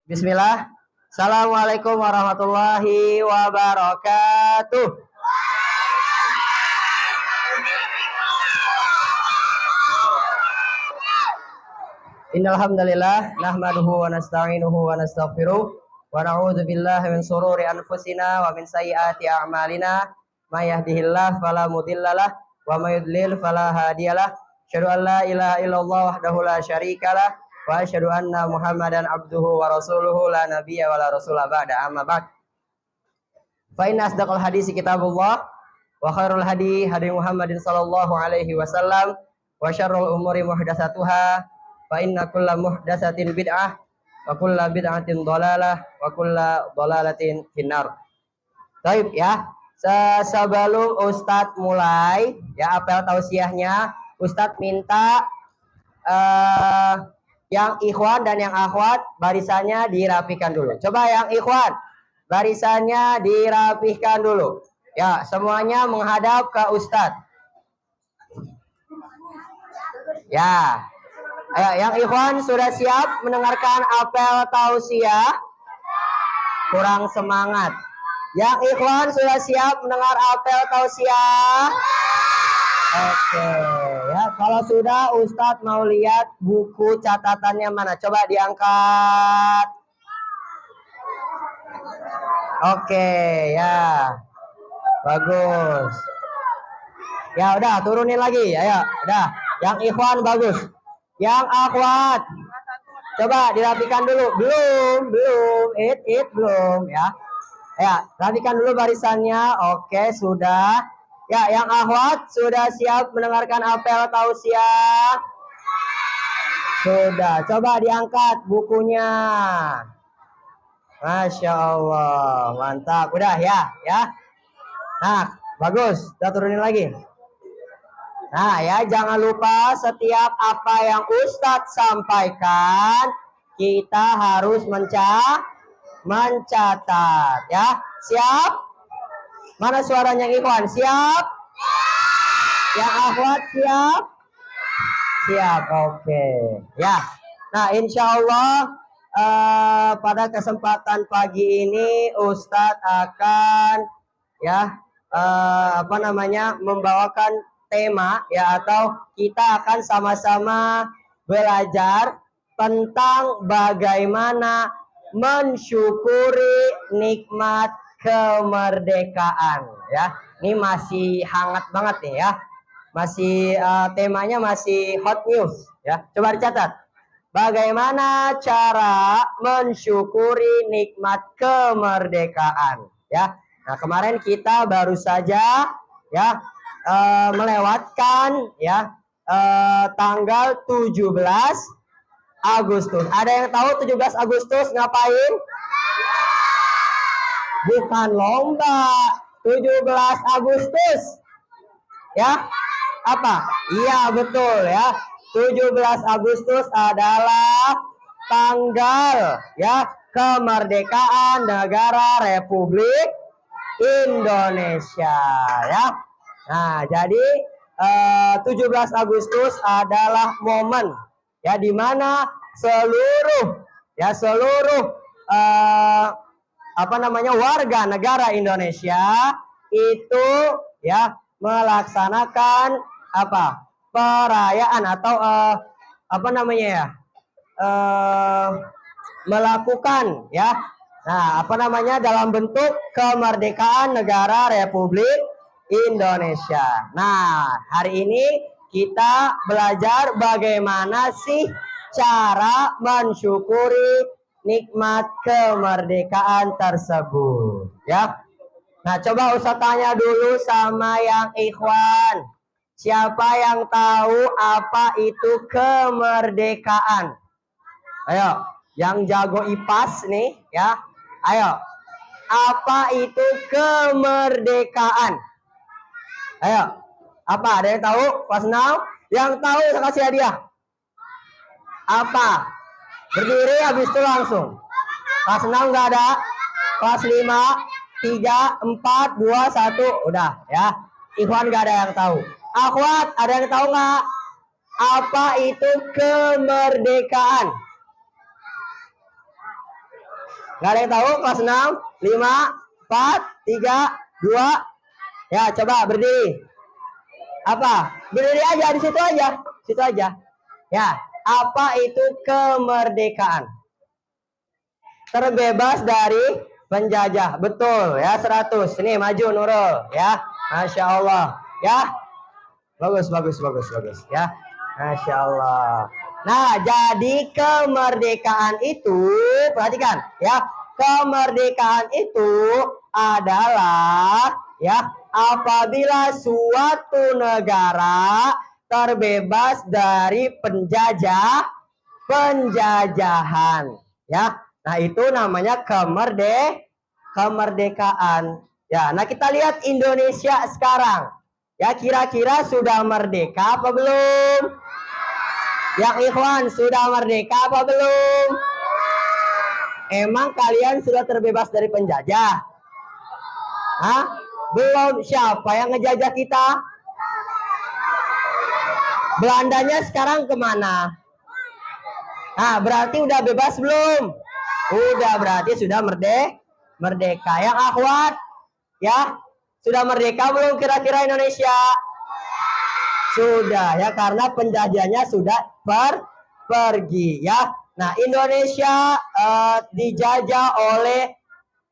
Bismillah. Assalamualaikum warahmatullahi wabarakatuh. Innal hamdalillah nahmaduhu wa nasta'inuhu wa nastaghfiruh wa na'udzu billahi min shururi anfusina wa min sayyiati a'malina may yahdihillahu fala mudhillalah wa may yudlil fala hadiyalah. Asyhadu an la ilaha illallah wahdahu la syarikalah wa asyhadu anna Muhammadan abduhu wa rasuluhu la nabiyya wa la rasula ba'da. Amma ba'd. Fa inna asdaqal hadisi kitabullah wa khairul hadi hadi Muhammadin sallallahu alaihi wasallam wa syarrul umuri muhdatsatuha fa inna kulla muhdatsatin bid'ah wa kulla bid'atin dhalalah wa kulla dhalalatin finnar. Baik ya. Sebelum Ustadz mulai ya apel tausiahnya, Ustadz minta yang ikhwan dan yang akhwat barisannya dirapikan dulu. Coba yang ikhwan barisannya dirapihkan dulu. Ya, semuanya menghadap ke Ustadz. Ya. Ayo, yang ikhwan sudah siap mendengarkan apel tausiah? Kurang semangat. Yang ikhwan sudah siap mendengar apel tausiah? Oke, ya kalau sudah Ustadz mau lihat buku catatannya mana? Coba diangkat. Oke, ya. Bagus. Ya udah turunin lagi. Ayo, udah. Yang ikhwan bagus. Yang akhwat, coba dirapikan dulu. Belum. Belum ya. Ya, rapikan dulu barisannya. Oke, sudah. Ya, yang akhwat sudah siap mendengarkan apel tausiah? Sudah. Coba diangkat bukunya. Masya Allah, mantap. Udah ya. Nah, bagus. Udah turunin lagi. Nah ya, jangan lupa setiap apa yang Ustadz sampaikan kita harus mencatat ya. Siap? Mana suaranya ikhwan? Siap? Yang akhwat siap? Siap, oke. Ya. Nah, insya Allah pada kesempatan pagi ini Ustadz akan ya membawakan tema ya, atau kita akan sama-sama belajar tentang bagaimana mensyukuri nikmat kemerdekaan ya. Ini masih hangat banget nih ya. Masih temanya masih hot news ya. Coba dicatat. Bagaimana cara mensyukuri nikmat kemerdekaan ya. Nah, kemarin kita baru saja ya melewatkan ya tanggal 17 Agustus. Ada yang tahu 17 Agustus ngapain? Bukan lomba. 17 Agustus ya apa? Iya betul ya. 17 Agustus adalah tanggal ya kemerdekaan negara Republik Indonesia ya. Nah, jadi 17 Agustus adalah momen ya di mana seluruh warga negara Indonesia itu ya melaksanakan perayaan atau melakukan ya dalam bentuk kemerdekaan negara Republik Indonesia. Nah, hari ini kita belajar bagaimana sih cara mensyukuri nikmat kemerdekaan tersebut ya. Nah, coba Ustaz tanya dulu sama yang ikhwan. Siapa yang tahu apa itu kemerdekaan? Ayo, yang jago IPAS nih ya. Ayo. Apa itu kemerdekaan? Ayo, apa? Ada yang tahu? Kelas 6? Yang tahu saya kasih hadiah. Apa? Berdiri habis itu langsung. Kelas 6 nggak ada. Kelas 5, 3, 4, 2, 1. Udah ya. Ikhwan nggak ada yang tahu. Akhwat, ada yang tahu nggak? Apa itu kemerdekaan? Nggak ada yang tahu? Kelas 6, 5, 4, 3, 2. Ya, coba berdiri. Apa? Berdiri aja di situ aja. Situ aja. Ya, apa itu kemerdekaan? Terbebas dari penjajah. Betul ya, 100. Ini maju Nurul ya. Masya Allah. Ya. Bagus ya. Masya Allah. Nah, jadi kemerdekaan itu, perhatikan ya, kemerdekaan itu adalah ya apabila suatu negara terbebas dari penjajahan ya. Nah, itu namanya kemerdekaan. Ya, nah kita lihat Indonesia sekarang. Ya, kira-kira sudah merdeka apa belum? Yang ikhwan, sudah merdeka apa belum? Emang kalian sudah terbebas dari penjajah? Hah? Belum. Siapa yang ngejajah kita? Belandanya sekarang kemana? Nah, berarti udah bebas belum? Udah, berarti sudah merdeka. Yang akhwat, ya, sudah merdeka belum kira-kira Indonesia? Sudah ya, karena penjajahnya sudah pergi ya. Nah, Indonesia dijajah oleh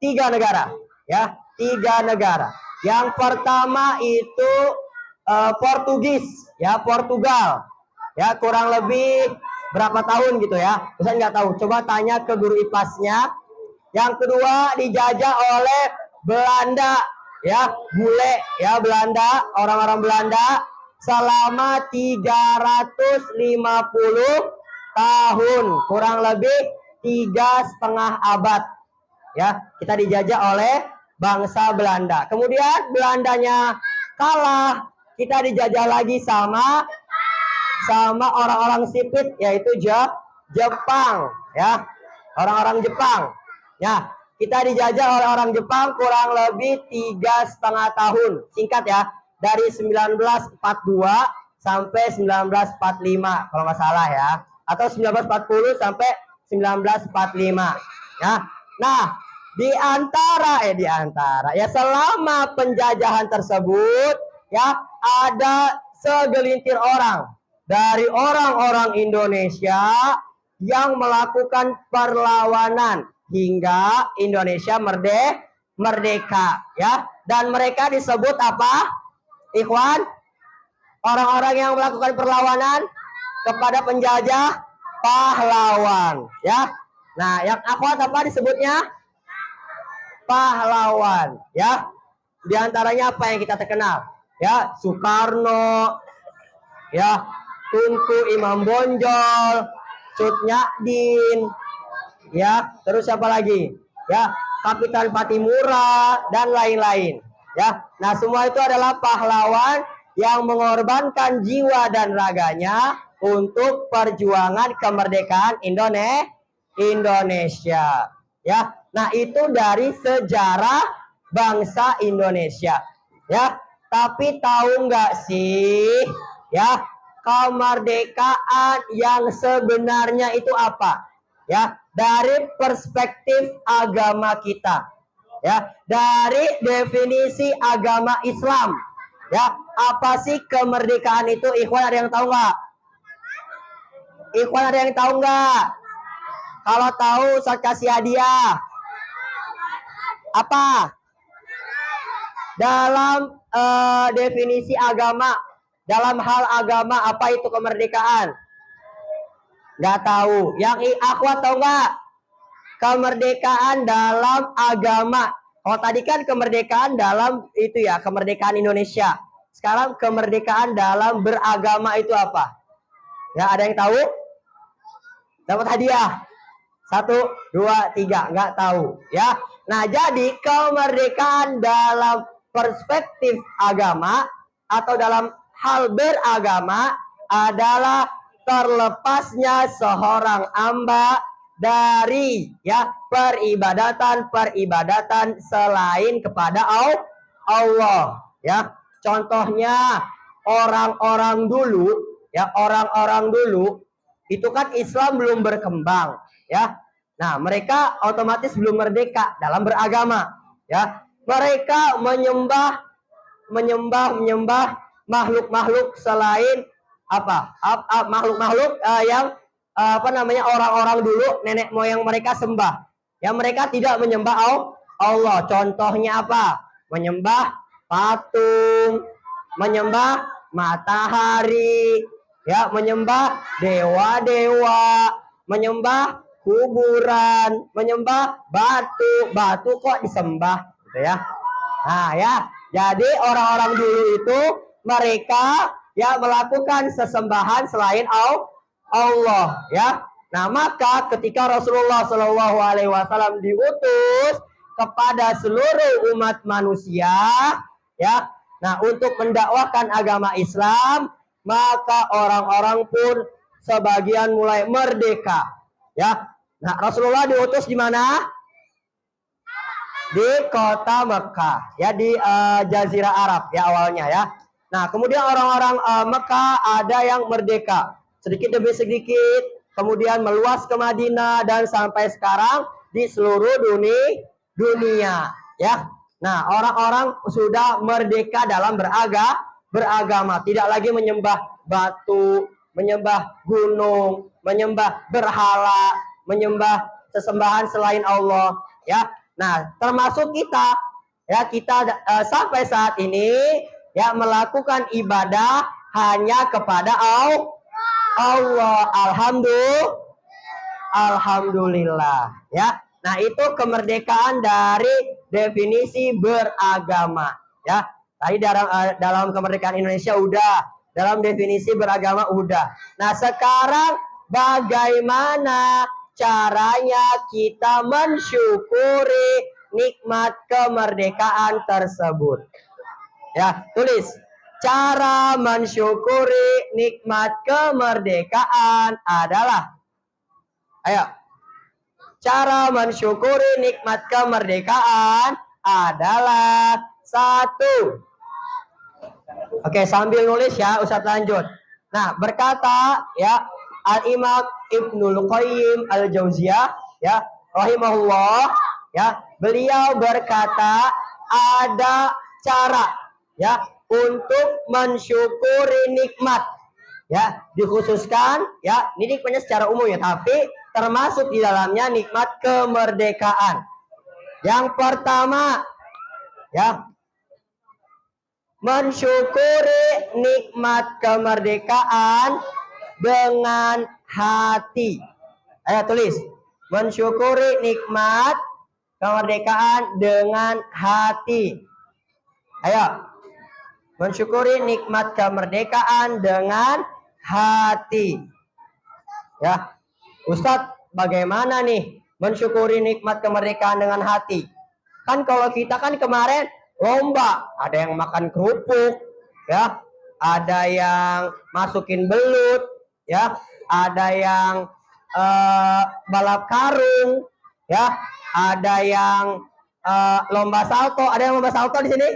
3 negara ya, 3 negara. Yang pertama itu Portugis ya, Portugal ya, kurang lebih berapa tahun gitu ya, Ustaz nggak tahu, coba tanya ke guru IPAS-nya. Yang kedua dijajah oleh Belanda ya, bule ya, Belanda, orang-orang Belanda selama 350 tahun, kurang lebih 3,5 abad ya, kita dijajah oleh bangsa Belanda. Kemudian Belandanya kalah, kita dijajah lagi sama orang-orang sipit, yaitu Jepang ya, orang-orang Jepang ya. Kita dijajah oleh orang Jepang kurang lebih 3,5 tahun, singkat ya, dari 1942 sampai 1945 kalau nggak salah ya, atau 1940 sampai 1945 ya. Nah, di antara ya, selama penjajahan tersebut ya, ada segelintir orang dari orang-orang Indonesia yang melakukan perlawanan hingga Indonesia merdeka ya. Dan mereka disebut apa, ikhwan? Orang-orang yang melakukan perlawanan kepada penjajah, pahlawan ya. Nah, yang akhwat apa disebutnya? Pahlawan ya. Di antaranya apa yang kita terkenal ya? Soekarno ya, Tunku Imam Bonjol, Cut Nyadin ya, terus siapa lagi ya, Kapitan Patimura dan lain-lain ya. Nah, semua itu adalah pahlawan yang mengorbankan jiwa dan raganya untuk perjuangan kemerdekaan Indonesia ya. Nah, itu dari sejarah bangsa Indonesia ya. Tapi tahu nggak sih ya, kemerdekaan yang sebenarnya itu apa ya, dari perspektif agama kita ya, dari definisi agama Islam ya. Apa sih kemerdekaan itu, ikhwan? Ada yang tahu nggak? Ikhwan, ada yang tahu nggak? Kalau tahu saya kasih hadiah. Apa? Dalam definisi agama, dalam hal agama, apa itu kemerdekaan? Nggak tahu. Yang akhwat tahu nggak? Kemerdekaan dalam agama. Oh, tadi kan kemerdekaan dalam itu ya, kemerdekaan Indonesia. Sekarang kemerdekaan dalam beragama itu apa? Ya, ada yang tahu? Dapat hadiah. 1, 2, 3. Nggak tahu ya. Nah, jadi kemerdekaan dalam perspektif agama atau dalam hal beragama adalah terlepasnya seorang hamba dari ya peribadatan selain kepada Allah ya. Contohnya orang-orang dulu ya, orang-orang dulu itu kan Islam belum berkembang ya. Nah, mereka otomatis belum merdeka dalam beragama, ya. Mereka menyembah makhluk-makhluk selain makhluk-makhluk yang apa namanya orang-orang dulu nenek moyang mereka sembah. Ya, mereka tidak menyembah Allah. Contohnya apa? Menyembah patung, menyembah matahari, ya, menyembah dewa-dewa, menyembah kuburan, menyembah batu kok disembah, gitu ya. Nah, ya, jadi orang-orang dulu itu mereka ya melakukan sesembahan selain Allah, ya. Nah, maka ketika Rasulullah Shallallahu Alaihi Wasallam diutus kepada seluruh umat manusia, ya, nah, untuk mendakwahkan agama Islam, maka orang-orang pun sebagian mulai merdeka, ya. Nah, Rasulullah diutus di mana? Di kota Mekah, ya, di Jazirah Arab, ya, awalnya, ya. Nah, kemudian orang-orang Mekah ada yang merdeka sedikit demi sedikit, kemudian meluas ke Madinah dan sampai sekarang di seluruh dunia, ya. Nah, orang-orang sudah merdeka dalam beragama, tidak lagi menyembah batu, menyembah gunung, menyembah berhala, menyembah sesembahan selain Allah, ya. Nah, termasuk kita, ya, kita sampai saat ini ya melakukan ibadah hanya kepada Allah. Alhamdulillah, ya. Nah, itu kemerdekaan dari definisi beragama, ya. Tadi dalam kemerdekaan Indonesia udah, dalam definisi beragama udah. Nah, sekarang bagaimana caranya kita mensyukuri nikmat kemerdekaan tersebut? Ya, tulis. Cara mensyukuri nikmat kemerdekaan adalah, ayo. Cara mensyukuri nikmat kemerdekaan adalah 1. Oke, sambil nulis ya, Ustadz lanjut. Nah, berkata ya Al-Imam Ibnul Qayyim Al-Jauziyah, ya, rahimahullah, ya, beliau berkata ada cara, ya, untuk mensyukuri nikmat, ya, dikhususkan, ya, ini nikmatnya secara umum, ya, tapi termasuk di dalamnya nikmat kemerdekaan. Yang pertama, ya, mensyukuri nikmat kemerdekaan dengan hati. Ayo tulis. Mensyukuri nikmat kemerdekaan dengan hati. Ayo. Mensyukuri nikmat kemerdekaan dengan hati. Ya. Ustadz, bagaimana nih mensyukuri nikmat kemerdekaan dengan hati? Kan kalau kita kan kemarin lomba, ada yang makan kerupuk, ya, ada yang masukin belut, ya, ada yang balap karung, ya, ada yang lomba salto. Ada yang lomba salto di sini?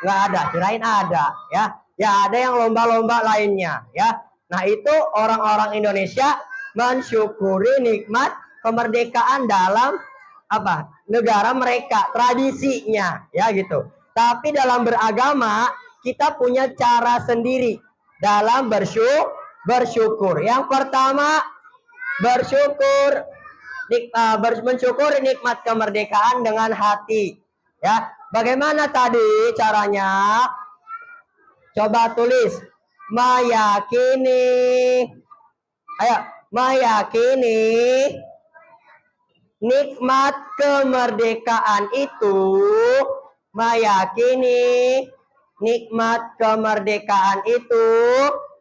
Nggak ada, kirain ada, ya. Ya, ada yang lomba-lomba lainnya, ya. Nah, itu orang-orang Indonesia mensyukuri nikmat kemerdekaan dalam apa? Negara mereka, tradisinya, ya, gitu. Tapi dalam beragama kita punya cara sendiri dalam bersyukur. Yang pertama, mensyukuri nikmat kemerdekaan dengan hati, ya. Bagaimana tadi caranya? Coba tulis. Meyakini. Ayo, meyakini nikmat kemerdekaan itu, meyakini nikmat kemerdekaan itu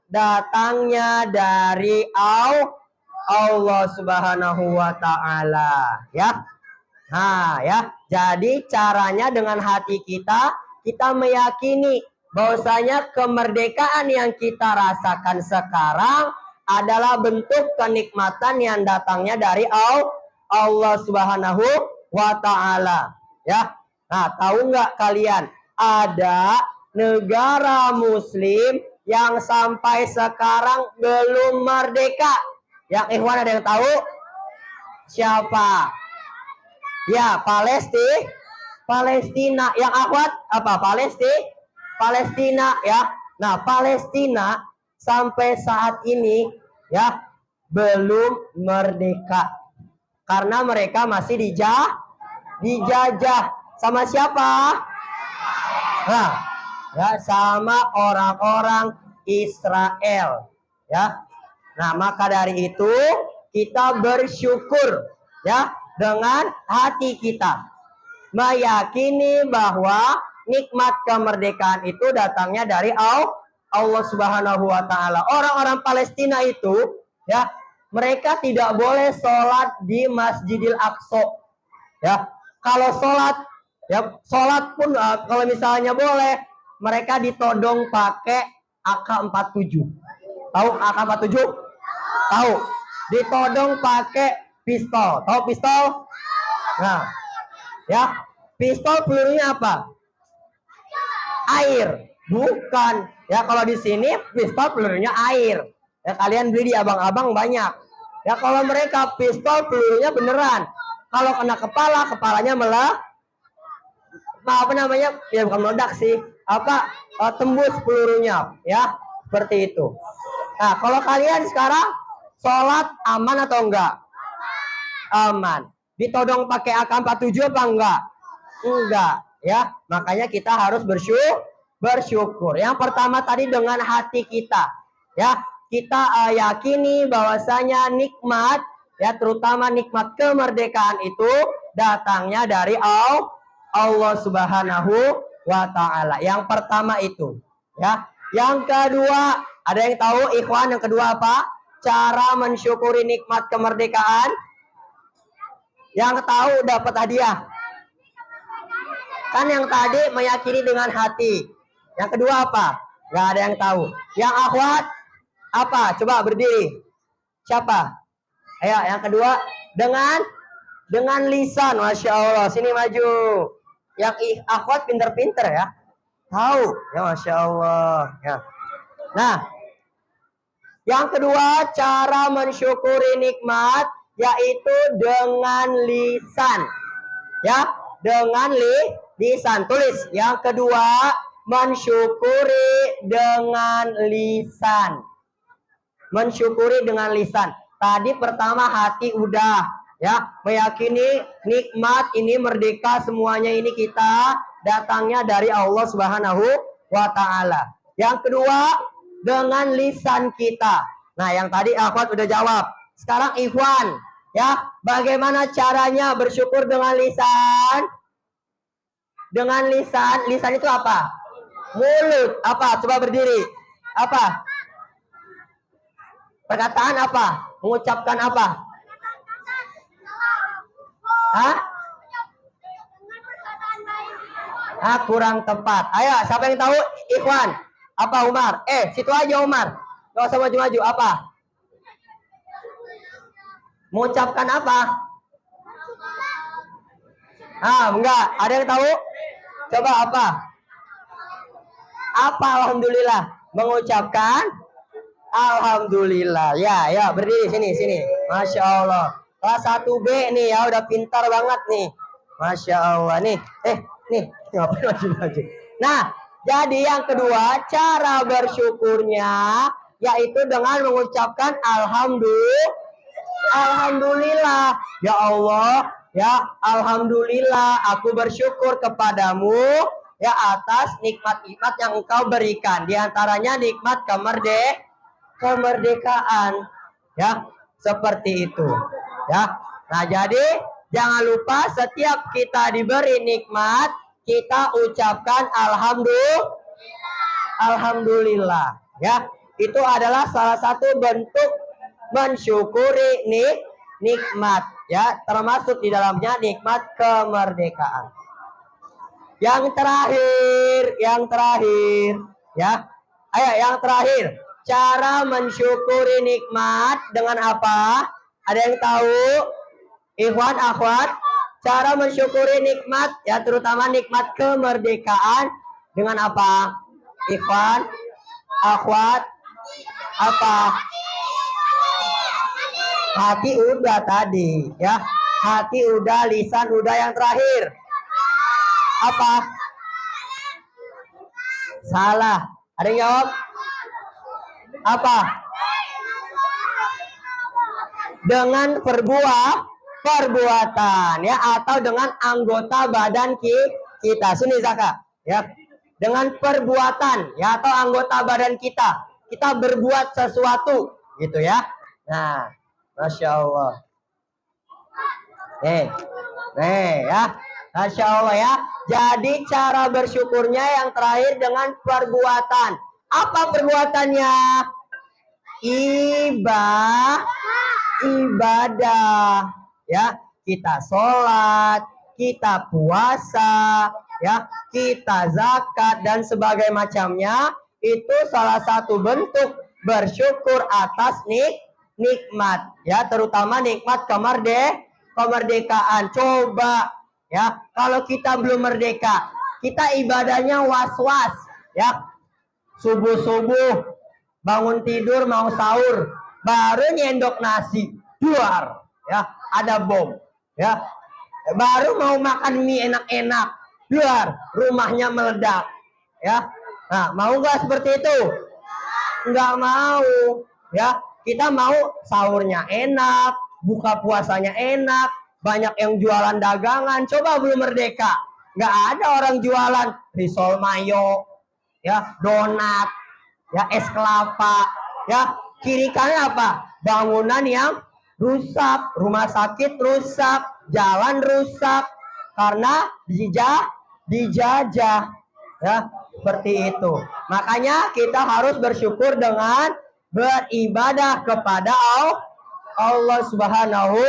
datangnya dari Allah Subhanahu wa taala, ya. Nah, ya. Jadi caranya dengan hati kita meyakini bahwasanya kemerdekaan yang kita rasakan sekarang adalah bentuk kenikmatan yang datangnya dari Allah Subhanahu wa taala, ya. Nah, tahu nggak kalian ada negara muslim yang sampai sekarang belum merdeka? Yang ikhwan ada yang tahu? Siapa? Ya, Palestina. Yang akhwat apa? Palestina ya. Nah, Palestina sampai saat ini ya belum merdeka karena mereka masih dijajah sama siapa? Nah, ya sama orang-orang Israel ya. Nah, maka dari itu kita bersyukur ya dengan hati kita, meyakini bahwa nikmat kemerdekaan itu datangnya dari Allah Subhanahu wa taala. Orang-orang Palestina itu ya, mereka tidak boleh sholat di Masjidil Aqsa. Ya, kalau sholat pun kalau misalnya boleh, mereka ditodong pakai AK-47. Tahu AK-47? Tahu. Ditodong pakai pistol. Tahu pistol? Nah, ya, pistol pelurunya apa? Air, bukan. Ya, kalau di sini pistol pelurunya air. Ya, kalian beli di abang-abang banyak. Ya, kalau mereka pistol pelurunya beneran. Kalau kena kepala, kepalanya apa namanya? Ya bukan meledak sih. Tembus pelurunya, ya. Seperti itu. Nah, kalau kalian sekarang sholat aman atau enggak? Aman. Ditodong pakai AK-47 apa enggak? Enggak, ya. Makanya kita harus bersyukur. Yang pertama tadi dengan hati kita, ya. Kita yakini bahwasanya nikmat, ya, terutama nikmat kemerdekaan itu datangnya dari Allah Subhanahu wa taala. Yang pertama itu, ya. Yang kedua, ada yang tahu ikhwan yang kedua apa? Cara mensyukuri nikmat kemerdekaan? Yang tahu dapat hadiah. Kan yang tadi meyakini dengan hati. Yang kedua apa? Gak ada yang tahu. Yang akhwat apa? Coba berdiri. Siapa? Ayo, yang kedua dengan lisan. Masya Allah. Sini maju. Yang akhwat pinter-pinter ya. Tahu. Ya Masya Allah. Ya. Nah, yang kedua cara mensyukuri nikmat yaitu dengan lisan. Ya, dengan lisan. Tulis. Yang kedua, mensyukuri dengan lisan. Mensyukuri dengan lisan. Tadi pertama hati udah, ya, meyakini nikmat ini merdeka semuanya ini kita datangnya dari Allah Subhanahu wa taala. Yang kedua, dengan lisan kita. Nah, yang tadi akhwat udah jawab. Sekarang ikhwan, ya, bagaimana caranya bersyukur dengan lisan? Dengan lisan itu apa? Mulut. Apa? Coba berdiri. Apa? Perkataan apa? Mengucapkan apa? Hah? Kurang tepat. Ayo, siapa yang tahu? Ikhwan. Apa Umar? Situ aja Umar. Gak usah maju-maju. Apa? Mengucapkan apa? Enggak. Ada yang tahu? Coba apa? Apa alhamdulillah? Mengucapkan alhamdulillah. Ya, berdiri sini. Masya Allah. Kelas 1B nih ya, udah pintar banget nih. Masya Allah nih. Nih, ngapain maju-maju? Nah, jadi yang kedua, cara bersyukurnya yaitu dengan mengucapkan alhamdulillah. Ya Allah, ya alhamdulillah aku bersyukur kepadamu ya atas nikmat-nikmat yang engkau berikan. Di antaranya nikmat kemerdekaan. Ya, seperti itu. Ya. Nah, jadi jangan lupa setiap kita diberi nikmat, kita ucapkan alhamdulillah. Ya, itu adalah salah satu bentuk mensyukuri nikmat, ya, termasuk di dalamnya nikmat kemerdekaan. Yang terakhir, ya. Ayo, yang terakhir. Cara mensyukuri nikmat dengan apa? Ada yang tahu? Ikhwan, akhwat, cara mensyukuri nikmat, ya, terutama nikmat kemerdekaan dengan apa? Ikhwan, akhwat, apa? Hati udah tadi, ya. Hati udah, lisan udah, yang terakhir. Apa? Salah. Ada yang jawab? Apa? Dengan perbuatan, ya, atau dengan anggota badan kita. Sini Zaka, ya. Dengan perbuatan, ya, atau anggota badan kita berbuat sesuatu, gitu ya. Nah, Masya Allah. Ya, Masya Allah ya. Jadi cara bersyukurnya yang terakhir dengan perbuatan. Apa perbuatannya? Ibadah, ya. Kita sholat, kita puasa, ya, kita zakat dan sebagainya macamnya. Itu salah satu bentuk bersyukur atas nikmat, ya, terutama nikmat kemerdekaan. Coba, ya, kalau kita belum merdeka, kita ibadahnya was-was, ya. Subuh-subuh bangun tidur mau sahur, baru nyendok nasi, duar, ya, ada bom, ya. Baru mau makan mie enak-enak, duar, rumahnya meledak, ya. Nah, mau nggak seperti itu? Nggak mau, ya. Kita mau sahurnya enak, buka puasanya enak, banyak yang jualan dagangan. Coba belum merdeka, nggak ada orang jualan risol mayo, ya, donat, ya, es kelapa, ya. Kiri kanan apa? Bangunan yang rusak, rumah sakit rusak, jalan rusak karena dijajah, ya, seperti itu. Makanya kita harus bersyukur dengan beribadah kepada Allah Subhanahu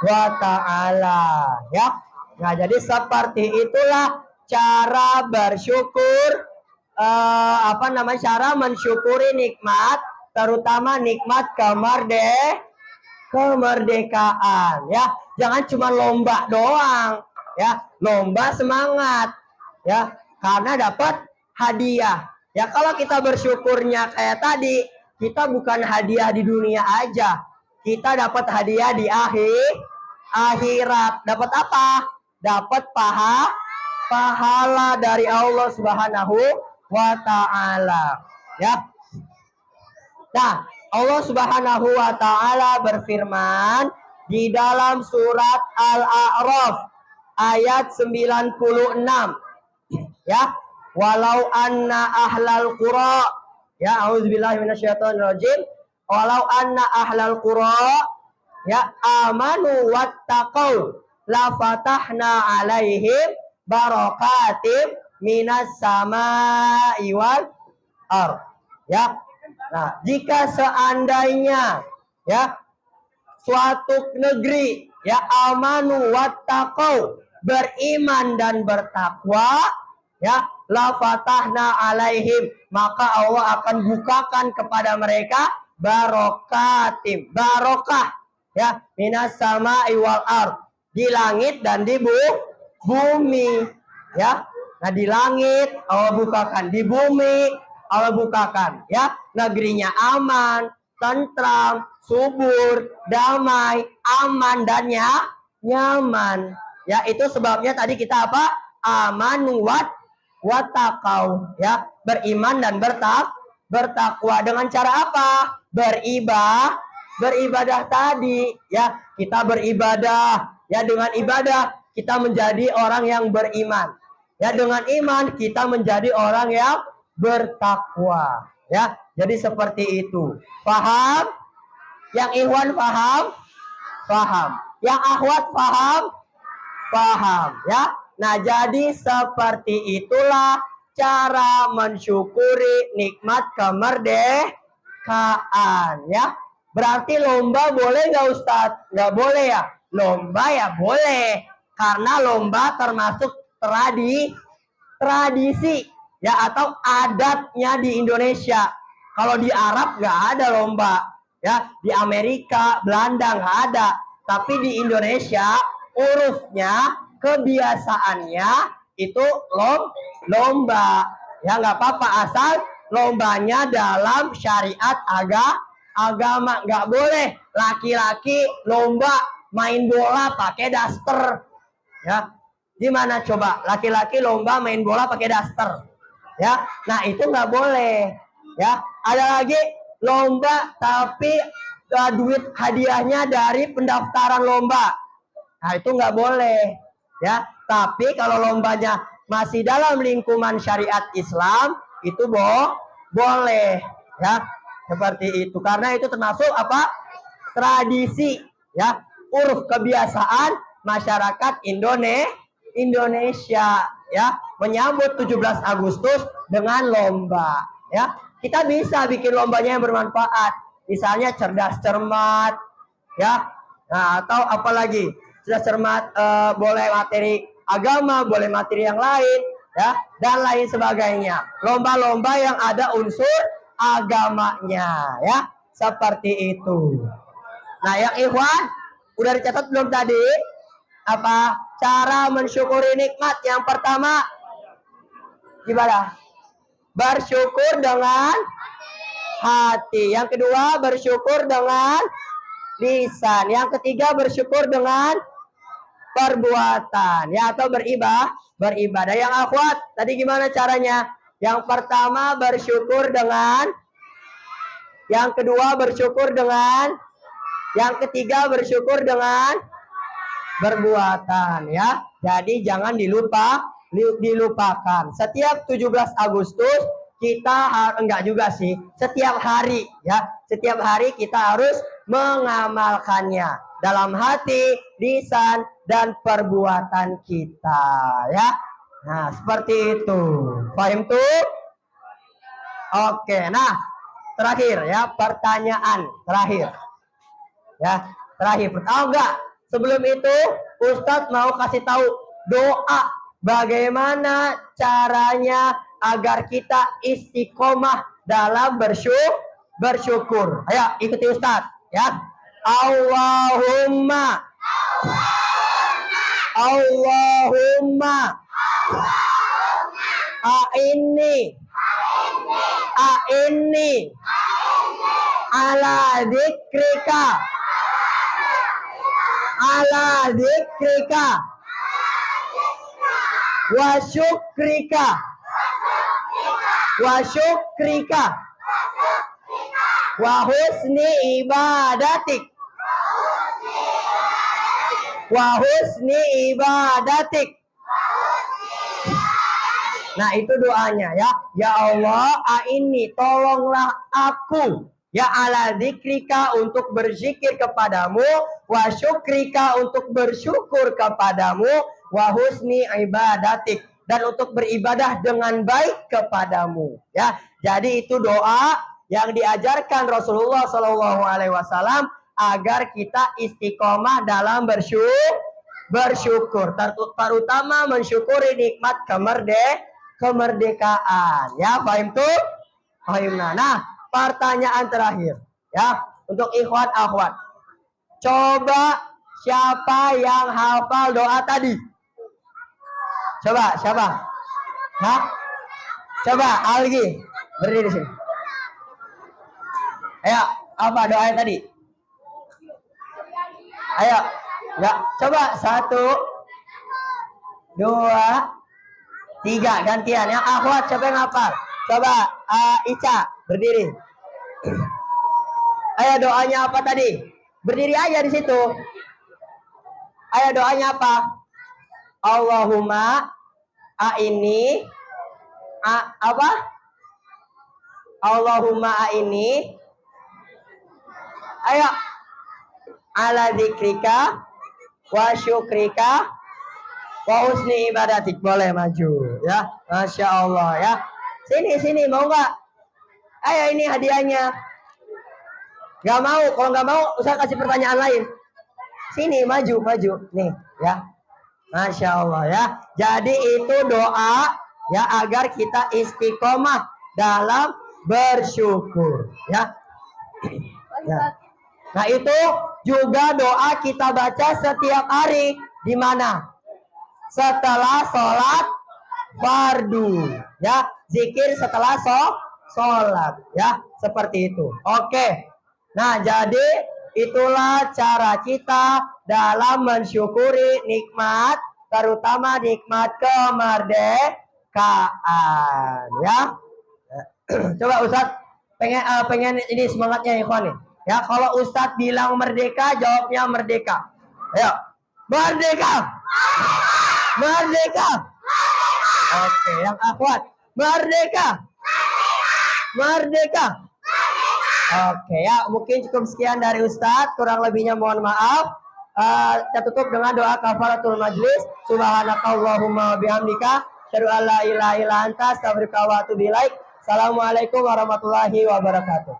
wa Ta'ala, ya. Nah, jadi seperti itulah cara bersyukur, cara mensyukuri nikmat, terutama nikmat kemerdekaan, ya. Jangan cuma lomba doang, ya. Lomba semangat, ya, karena dapat hadiah. Ya, kalau kita bersyukurnya kayak tadi, kita bukan hadiah di dunia aja, kita dapat hadiah di akhirat. Dapat apa? Dapat pahala dari Allah Subhanahu wa Ta'ala, ya. Nah, Allah Subhanahu wa Ta'ala berfirman di dalam surat Al-A'raf ayat 96, ya. Walau anna ahlal qura, ya, auzubillahi minasyaitonirrajim. Walau anna ahlal qura, ya, amanu wattaqau la fatahna alaihim barakatim minas samai wal ardh, ya. Nah, jika seandainya, ya, suatu negeri, ya, amanu wattaqau, beriman dan bertakwa, ya, la fatahna alaihim, maka Allah akan bukakan kepada mereka barokatim, barokah, ya, minas samai wal ardh, di langit dan di bumi, ya. Nah, di langit Allah bukakan, di bumi Allah bukakan, ya. Negerinya aman, tentram, subur, damai, aman, dan nyaman. Ya, itu sebabnya tadi kita apa? Amanu wattaqau, ya, beriman dan bertakwa. Dengan cara apa? Beribadah tadi, ya. Kita beribadah, ya, dengan ibadah kita menjadi orang yang beriman. Ya, dengan iman kita menjadi orang yang bertakwa, ya. Jadi seperti itu. Paham? Yang ikhwan paham? Paham. Yang akhwat paham? Paham, ya. Nah, jadi seperti itulah cara mensyukuri nikmat kemerdekaan, ya. Berarti lomba boleh nggak Ustadz? Nggak boleh ya? Lomba ya boleh, karena lomba termasuk tradisi, ya, atau adatnya di Indonesia. Kalau di Arab nggak ada lomba, ya. Di Amerika, Belanda nggak ada. Tapi di Indonesia urufnya, kebiasaannya itu lomba, ya. Nggak apa-apa asal lombanya dalam syariat agama. Nggak boleh laki-laki lomba main bola pakai daster. Ya, gimana coba laki-laki lomba main bola pakai daster? Ya, nah itu nggak boleh. Ya, ada lagi lomba tapi duit hadiahnya dari pendaftaran lomba. Nah itu nggak boleh. Ya, tapi kalau lombanya masih dalam lingkungan syariat Islam itu boleh. Ya, seperti itu. Karena itu termasuk apa? Tradisi. Ya, uruf kebiasaan masyarakat Indonesia. Ya, menyambut 17 Agustus dengan lomba. Ya, kita bisa bikin lombanya yang bermanfaat. Misalnya cerdas cermat. Ya, nah atau apalagi sudah cermat, boleh materi agama, boleh materi yang lain, ya, dan lain sebagainya. Lomba-lomba yang ada unsur agamanya, ya, seperti itu. Nah, yang ikhwan, udah dicatat belum tadi? Apa cara mensyukuri nikmat? Yang pertama, gimana? Bersyukur dengan hati. Yang kedua, bersyukur dengan lisan. Yang ketiga, bersyukur dengan perbuatan, ya, atau beribadah. Yang akhwat tadi gimana caranya? Yang pertama bersyukur dengan, yang kedua bersyukur dengan, yang ketiga bersyukur dengan perbuatan, ya. Jadi jangan dilupakan. Setiap 17 Agustus kita enggak juga sih, setiap hari, ya, setiap hari kita harus mengamalkannya dalam hati, lisan, dan perbuatan kita, ya. Nah, seperti itu. Paham tuh? Oke, nah, terakhir ya, pertanyaan terakhir. Ya, terakhir. Oh enggak, sebelum itu Ustadz mau kasih tahu doa bagaimana caranya agar kita istiqomah dalam bersyukur. Ayo ikuti Ustadz, ya. Allahumma a'inni ala dzikrika wa syukrika wa husni ibadatik. Nah, itu doanya, ya. Ya Allah, ini tolonglah aku, ya, ala dzikrika untuk berzikir kepadamu, wa syukrika untuk bersyukur kepadamu, wa husni ibadatik, dan untuk beribadah dengan baik kepadamu, ya. Jadi itu doa yang diajarkan Rasulullah SAW agar kita istiqomah dalam bersyukur, terutama mensyukuri nikmat kemerdekaan, ya. Paham tuh? Paham. Nah, pertanyaan terakhir, ya, untuk ikhwan akhwat. Coba siapa yang hafal doa tadi? Coba siapa? Hah? Coba Algi berdiri di sini. Ayo, apa doanya tadi? Ayo, ya, coba 1, 2, 3, gantian. Yang akhwat siapa yang hafal? Coba Ica berdiri. Ayo, doanya apa tadi? Berdiri aja di situ. Ayo, doanya apa? Allahumma a'inni apa? Allahumma a'inni. Ayo. Ala dzikrika wa syukrika wa husni ibadatik. Boleh maju, ya. Masya Allah, ya. Sini mau nggak? Ayo, ini hadiahnya. Nggak mau? Kalau nggak mau, Ustaz kasih pertanyaan lain. Sini, maju nih, ya. Masya Allah, ya. Jadi itu doa, ya, agar kita istiqomah dalam bersyukur, ya. Ya. Nah, itu juga doa kita baca setiap hari. Di mana? Setelah sholat fardu, ya. Zikir setelah sholat, ya. Seperti itu. Oke. Nah, jadi itulah cara kita dalam mensyukuri nikmat, terutama nikmat kemerdekaan, ya. Coba Ustadz pengen ini semangatnya ikhwan nih. Ya, kalau Ustadz bilang merdeka, jawabnya merdeka. Ayo, merdeka, merdeka. Oke, yang akhwat, merdeka, merdeka. Oke ya, mungkin cukup sekian dari Ustadz. Kurang lebihnya mohon maaf. Kita tutup dengan doa kafaratul majlis. Subhanakallahumma wabihamdika. Asyhadu an la ilaha illa anta astaghfiruka wa atubu ilaik. Assalamualaikum warahmatullahi wabarakatuh.